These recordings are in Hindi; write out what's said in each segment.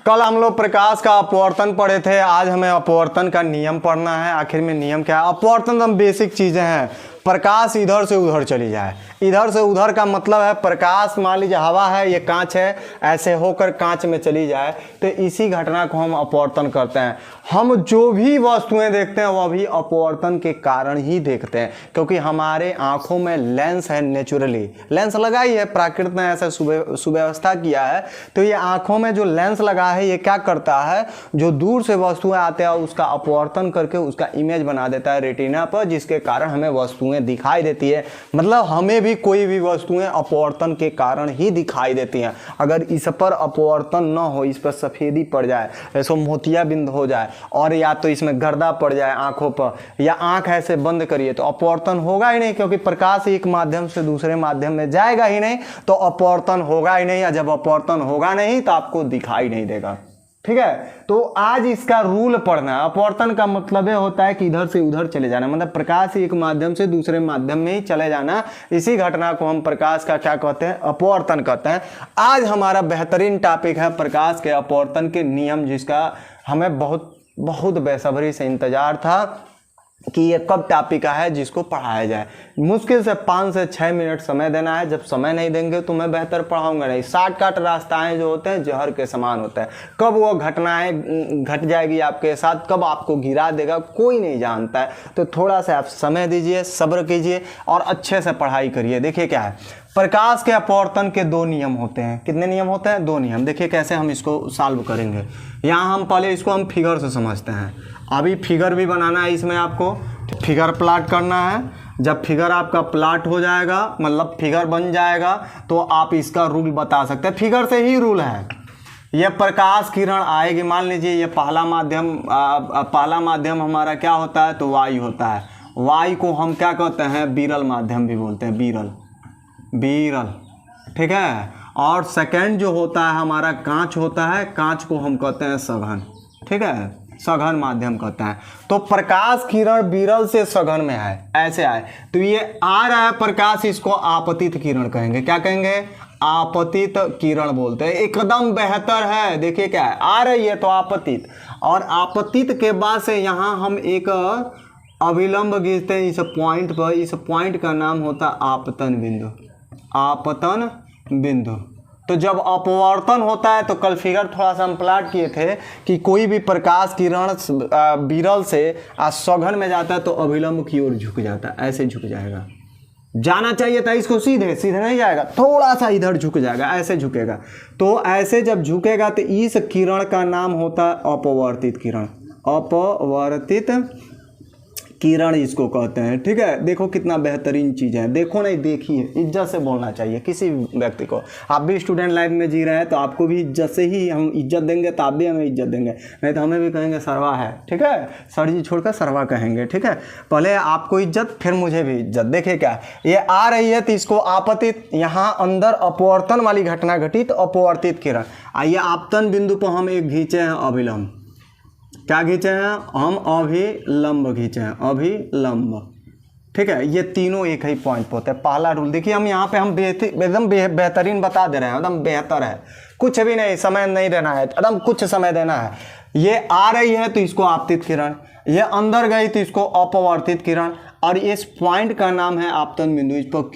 कल हम लोग प्रकाश का अपवर्तन पढ़े थे, आज हमें अपवर्तन का नियम पढ़ना है। आखिर में नियम क्या है? अपवर्तन तो बेसिक चीज़ें हैं। प्रकाश इधर से उधर चली जाए, इधर से उधर का मतलब है प्रकाश, मान लीजिए हवा है, ये कांच है, ऐसे होकर कांच में चली जाए, तो इसी घटना को हम अपवर्तन करते हैं। हम जो भी वस्तुएं देखते हैं वह भी अपवर्तन के कारण ही देखते हैं, क्योंकि हमारे आंखों में लेंस है, नेचुरली लेंस लगा ही है, प्रकृति ने ऐसा सुव्यवस्था किया है। तो ये आंखों में जो लेंस लगा है ये क्या करता है, जो दूर से वस्तुएं आते हैं उसका अपवर्तन करके उसका इमेज बना देता है रेटिना पर, जिसके कारण हमें वस्तुएं दिखाई देती है। मतलब हमें भी कोई भी वस्तुएं अपवर्तन के कारण ही दिखाई देती हैं। अगर इस पर अपवर्तन न हो, इस पर सफेदी पड़ जाए, ऐसा मोतिया बिंद हो जाए, और या तो इसमें गर्दा पड़ जाए आंखों पर, या आंख ऐसे बंद करिए, तो अपवर्तन होगा ही नहीं, क्योंकि प्रकाश एक माध्यम से दूसरे माध्यम में जाएगा ही नहीं, तो अपवर्तन होगा ही नहीं। या जब अपवर्तन होगा नहीं तो आपको दिखाई नहीं देगा। ठीक है, तो आज इसका रूल पढ़ना है। अपवर्तन का मतलब ये होता है कि इधर से उधर चले जाना, मतलब प्रकाश एक माध्यम से दूसरे माध्यम में ही चले जाना। इसी घटना को हम प्रकाश का क्या कहते हैं? अपवर्तन कहते हैं। आज हमारा बेहतरीन टॉपिक है प्रकाश के अपवर्तन के नियम, जिसका हमें बहुत बहुत बेसब्री से इंतजार था कि ये कब टॉपिक है जिसको पढ़ाया जाए। मुश्किल से 5 से 6 मिनट समय देना है। जब समय नहीं देंगे तो मैं बेहतर पढ़ाऊंगा नहीं। शॉर्टकट रास्ताएं जो होते हैं जहर के समान होते हैं। कब वो घटनाएं घट जाएगी आपके साथ, कब आपको गिरा देगा, कोई नहीं जानता है। तो थोड़ा सा आप समय दीजिए, सब्र कीजिए और अच्छे से पढ़ाई करिए। देखिए क्या है, प्रकाश के अपवर्तन के 2 नियम होते हैं। कितने नियम होते हैं? 2 नियम। देखिए कैसे हम इसको सॉल्व करेंगे। यहाँ हम पहले इसको हम फिगर से समझते हैं। अभी फिगर भी बनाना है, इसमें आपको फिगर प्लॉट करना है। जब फिगर आपका प्लॉट हो जाएगा, मतलब फिगर बन जाएगा, तो आप इसका रूल बता सकते हैं। फिगर से ही रूल है। ये प्रकाश किरण आएगी, मान लीजिए ये पहला माध्यम हमारा क्या होता है? तो वायु होता है। वायु को हम क्या कहते हैं? विरल माध्यम भी बोलते हैं, विरल। ठीक है, और सेकंड जो होता है हमारा कांच होता है, कांच को हम कहते हैं सघन। ठीक है, सघन माध्यम कहते हैं। तो प्रकाश किरण विरल से सघन में है, ऐसे आए तो ये आ रहा है प्रकाश, इसको आपतित किरण कहेंगे। क्या कहेंगे? आपतित किरण बोलते हैं। एकदम बेहतर है। देखिए क्या है, आ रही है तो आपतित, और आपतित के बाद से यहाँ हम एक अविलंब खींचते हैं इस पॉइंट पर। इस पॉइंट का नाम होता है आपतन बिंदु। आपतन बिंदु। तो जब अपवर्तन होता है, तो कल फिगर थोड़ा सा हम प्लॉट किए थे कि कोई भी प्रकाश किरण विरल से सघन में जाता है तो अभिलंब की ओर झुक जाता है, ऐसे झुक जाएगा। जाना चाहिए था इसको सीधे, सीधे नहीं जाएगा, थोड़ा सा इधर झुक जाएगा, ऐसे झुकेगा। तो ऐसे जब झुकेगा तो इस किरण का नाम होता है अपवर्तित किरण। अपवर्तित किरण इसको कहते हैं। ठीक है, देखो कितना बेहतरीन चीज़ है। देखो नहीं, देखिए, इज्जत से बोलना चाहिए किसी भी व्यक्ति को। आप भी स्टूडेंट लाइफ में जी रहे हैं तो आपको भी इज्जत से ही हम इज्जत देंगे, तो आप भी हमें इज्जत देंगे, नहीं तो हमें भी कहेंगे सरवा है। ठीक है, सर जी छोड़कर सरवा कहेंगे। ठीक है, पहले आपको इज्जत, फिर मुझे भी इज्जत। देखिए क्या, ये आ रही है तो इसको आपतित, यहाँ अंदर अपवर्तन वाली घटना घटी तो अपवर्तित किरण। आइए आपतन बिंदु पर हम एक खींचे हैं अभिलंब। क्या खींचे हैं हम? अभिलंब खींचे हैं, अभिलंब। ठीक है, ये तीनों एक ही पॉइंट पर होते हैं। पहला रूल देखिए, हम यहाँ पे हम एकदम बेहतरीन बता दे रहे हैं, एकदम बेहतर है, कुछ भी नहीं, समय नहीं देना है, एकदम कुछ समय देना है। ये आ रही है तो इसको आपतित किरण, ये अंदर गई तो इसको अपवर्तित किरण, और इस पॉइंट का नाम है आपतन बिंदु। इस पर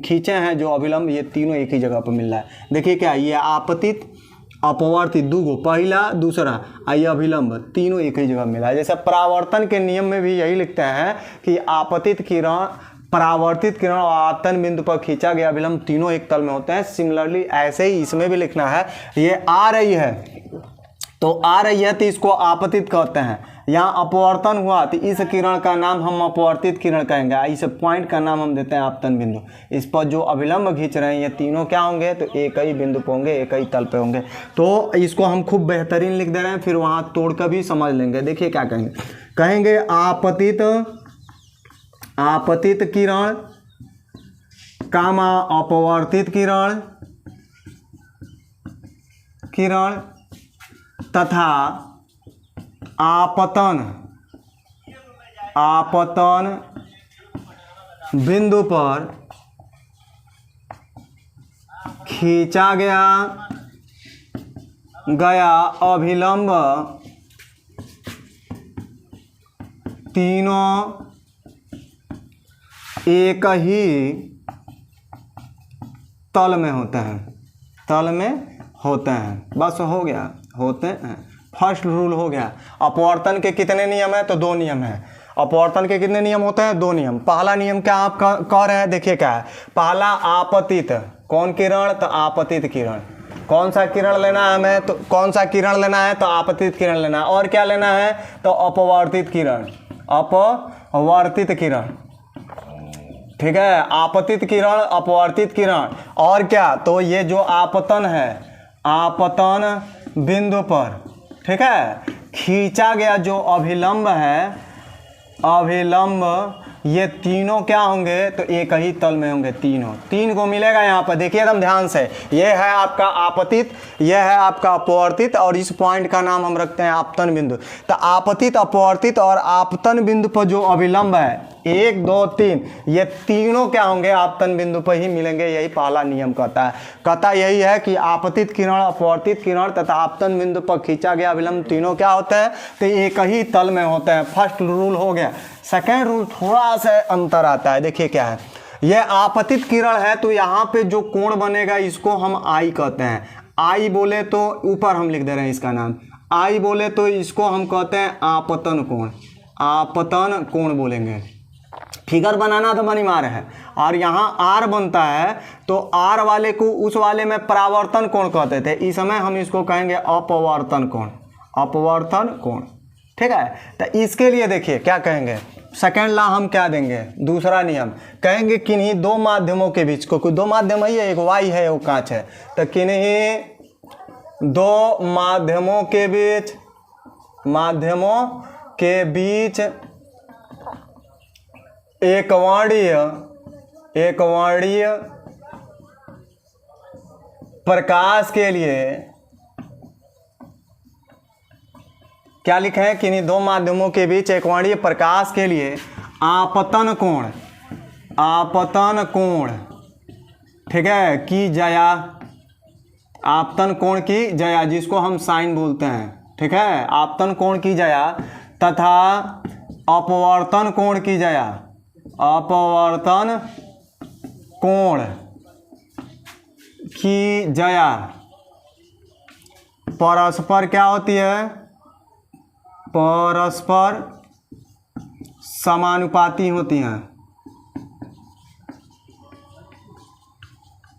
खींचे हैं जो अभिलंब, ये तीनों एक ही जगह पर मिल रहा है। देखिए क्या, ये आपतित, अपवर्तित, दूगो, पहला दूसरा, आइए अभिलंब, तीनों एक ही जगह मिला है। जैसे परावर्तन के नियम में भी यही लिखते हैं कि आपतित किरण, परावर्तित किरण और आपतन बिंदु पर खींचा गया अभिलंब तीनों एक तल में होते हैं। सिमिलरली ऐसे ही इसमें भी लिखना है, ये आ रही है तो आ रही है तो इसको आपतित कहते हैं। यहाँ अपवर्तन हुआ तो इस किरण का नाम हम अपवर्तित किरण कहेंगे। इस पॉइंट का नाम हम देते हैं आपतन बिंदु। इस पर जो अभिलंब खींच रहे हैं ये तीनों क्या होंगे? तो एक ही बिंदु पे होंगे, एक ही तल पे होंगे। तो इसको हम खूब बेहतरीन लिख दे रहे हैं, फिर वहाँ तोड़ कर भी समझ लेंगे। देखिए क्या कहेंगे, कहेंगे आपतित किरण कामा अपवर्तित किरण तथा आपतन बिंदु पर खींचा गया गया अभिलंब तीनों एक ही तल में होते हैं, तल में होते हैं। बस हो गया, होते हैं। फर्स्ट रूल हो गया। अपवर्तन के कितने नियम है? तो 2 नियम है। अपवर्तन के कितने नियम होते हैं? 2 नियम। पहला नियम क्या आप कह रहे हैं? देखिए क्या है। पहला आपतित, कौन किरण? तो आपतित किरण। कौन सा किरण लेना है हमें? तो कौन सा किरण लेना है? तो आपतित किरण लेना है। और क्या लेना है? तो अपवर्तित किरण, अपवर्तित किरण। ठीक है, आपतित किरण, अपवर्तित किरण। और क्या? तो ये जो आपतन है, आपतन बिंदु पर, ठीक है, खींचा गया जो अभिलंब है, अभिलंब, ये तीनों क्या होंगे? तो एक ही तल में होंगे। तीनों, 3 को मिलेगा यहाँ पर। देखिए एकदम ध्यान से, ये है आपका आपतित, ये है आपका अपवर्तित, और इस पॉइंट का नाम हम रखते हैं आपतन बिंदु। तो आपतित, अपवर्तित और आपतन बिंदु पर जो अभिलंब है 1 2 3, ये तीनों क्या होंगे? आपतन बिंदु पर ही मिलेंगे। यही पहला नियम कहता है। कहता यही है कि आपतित किरण, अपवर्तित किरण तथा आपतन बिंदु पर खींचा गया अभिलंब तीनों क्या होते हैं? तो एक ही तल में होते हैं। फर्स्ट रूल हो गया। सेकेंड रूल थोड़ा सा अंतर आता है। देखिए क्या है। यह आपतित किरण है तो यहाँ पे जो कोण बनेगा इसको हम आई कहते हैं। आई बोले तो ऊपर हम लिख दे रहे हैं इसका नाम। आई बोले तो इसको हम कहते हैं आपतन कोण, आपतन कोण बोलेंगे। फिगर बनाना तो अनिवार्य है। और यहाँ आर बनता है तो आर वाले को उस वाले में परावर्तन कोण कहते थे, इस समय हम इसको कहेंगे अपवर्तन कोण, अपवर्तन कोण। ठीक है, तो इसके लिए देखिए क्या कहेंगे। सेकेंड लॉ हम क्या देंगे? दूसरा नियम कहेंगे किन्हीं 2 माध्यमों के बीच को, कोई 2 माध्यम ही है, एक वाई है एक कांच है, तो किन्हीं 2 माध्यमों के बीच, माध्यमों के बीच एक वर्णीय प्रकाश के लिए क्या लिखे हैं? किन्हीं 2 माध्यमों के बीच एक वर्णीय प्रकाश के लिए आपतन कोण, आपतन कोण, ठीक है, की जया, आपतन कोण की जया, जिसको हम साइन बोलते हैं। ठीक है, आपतन कोण की जया तथा अपवर्तन कोण की जया, अपवर्तन कोण की जया परस्पर क्या होती है? परस्पर समानुपाती होती हैं।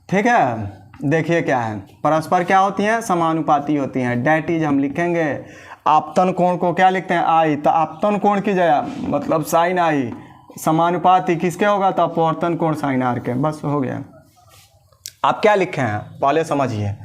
ठीक है, देखिए क्या है, परस्पर क्या होती हैं? समानुपाती होती हैं। डैट इज हम लिखेंगे आपतन कोण को क्या लिखते हैं? आई, तो आपतन कोण की जया मतलब साइन आई, समानुपाती किसके होगा? तो अपवर्तन कोण साइन आर के। बस हो गया। आप क्या लिखे हैं पहले समझिए।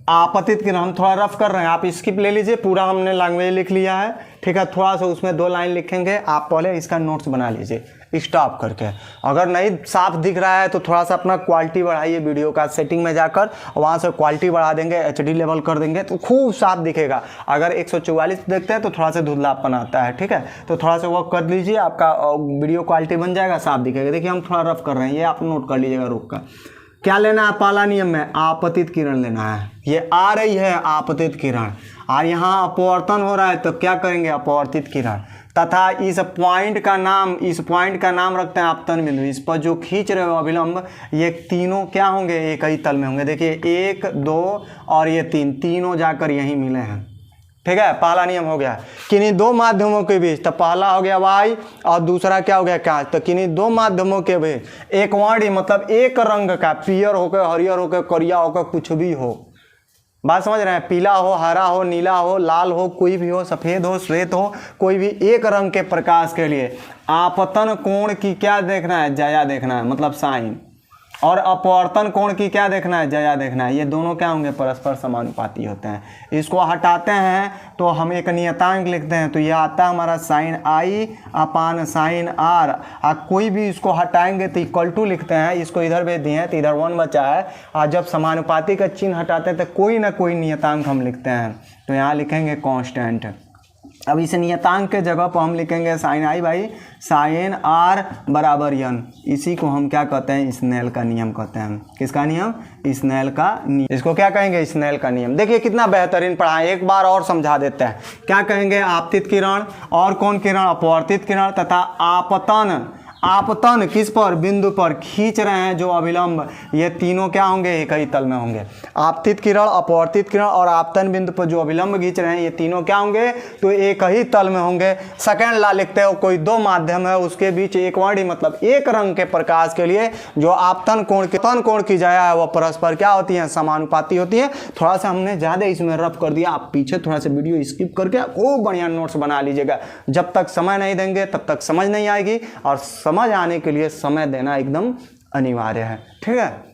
आपतित किरण हम थोड़ा रफ कर रहे हैं, आप स्किप ले लीजिए, पूरा हमने लैंग्वेज लिख लिया है। ठीक है, थोड़ा सा उसमें 2 लाइन लिखेंगे, आप पहले इसका नोट्स बना लीजिए स्टॉप करके। अगर नहीं साफ दिख रहा है तो थोड़ा सा अपना क्वालिटी बढ़ाइए वीडियो का, सेटिंग में जाकर वहाँ से क्वालिटी बढ़ा देंगे, HD लेवल कर देंगे तो खूब साफ दिखेगा। अगर 144 देखते हैं तो थोड़ा सा धुंधलापन आता है। ठीक है, तो थोड़ा सा वर्क कर लीजिए, आपका वीडियो क्वालिटी बन जाएगा, साफ दिखेगा। देखिए हम थोड़ा रफ कर रहे हैं, ये आप नोट कर लीजिएगा रोक कर। क्या लेना है? पहला नियम में आपतित किरण लेना है। ये आ रही है आपतित किरण और यहाँ अपवर्तन हो रहा है तो क्या करेंगे? अपवर्तित किरण। तथा इस पॉइंट का नाम, इस पॉइंट का नाम रखते हैं आपतन बिंदु। इस पर जो खींच रहे हो अभिलंब, ये तीनों क्या होंगे? एक ही तल में होंगे। देखिए 1 2 और ये 3, तीनों जाकर यहीं मिले हैं। ठीक है, पहला नियम हो गया। किन्हीं 2 माध्यमों के बीच, तो पहला हो गया वाई और दूसरा क्या हो गया? कांच। तो किन्हीं 2 माध्यमों के बीच एक वर्णीय मतलब एक रंग का, पीयर होकर, हरियर होकर, करिया होकर, कुछ भी हो, बात समझ रहे हैं? पीला हो, हरा हो, नीला हो, लाल हो, कोई भी हो, सफ़ेद हो, श्वेत हो, कोई भी एक रंग के प्रकाश के लिए आपतन कोण की क्या देखना है? जया देखना है, मतलब साइन। और अपवर्तन कोण की क्या देखना है? जया देखना है। ये दोनों क्या होंगे? परस्पर समानुपाती होते हैं। इसको हटाते हैं तो हम एक नियतांक लिखते हैं, तो ये आता है हमारा sine I upon sine R. कोई भी इसको हटाएंगे तो इक्वल टू लिखते हैं, इसको इधर भेज दिए हैं तो इधर 1 बचा है। और जब समानुपाती का चिन्ह हटाते हैं तो कोई ना कोई नियतांक हम लिखते हैं, तो यहाँ लिखेंगे कांस्टेंट। अब इस नियतांक के जगह पर हम लिखेंगे साइन आई भाई साइन आर बराबर यन। इसी को हम क्या कहते हैं, स्नेल का नियम कहते हैं। किसका नियम, स्नेल का नियम। इसको क्या कहेंगे, स्नेल का नियम। देखिए कितना बेहतरीन पढ़ा है, एक बार और समझा देते हैं। क्या कहेंगे, आपतित किरण और कौन किरण, अपवर्तित किरण तथा आपतन। आपतन किस पर, बिंदु पर खींच रहे हैं जो अभिलंब, ये तीनों क्या होंगे, एक ही तल में होंगे। आपतित किरण, अपवर्तित किरण और आपतन बिंदु पर जो अभिलंब खींच रहे हैं ये तीनों क्या होंगे, तो एक ही तल में होंगे। सेकंड ला लिखते हो, कोई दो माध्यम है उसके बीच एक वर्णी मतलब एक रंग के प्रकाश के लिए जो आपतन कोण की जाया है वह परस्पर क्या होती है, समानुपाती होती है। थोड़ा सा हमने ज़्यादा इसमें रफ कर दिया, आप पीछे थोड़ा सा वीडियो स्किप करके खूब बढ़िया नोट्स बना लीजिएगा। जब तक समय नहीं देंगे तब तक समझ नहीं आएगी, और समझ आने के लिए समय देना एकदम अनिवार्य है। ठीक है।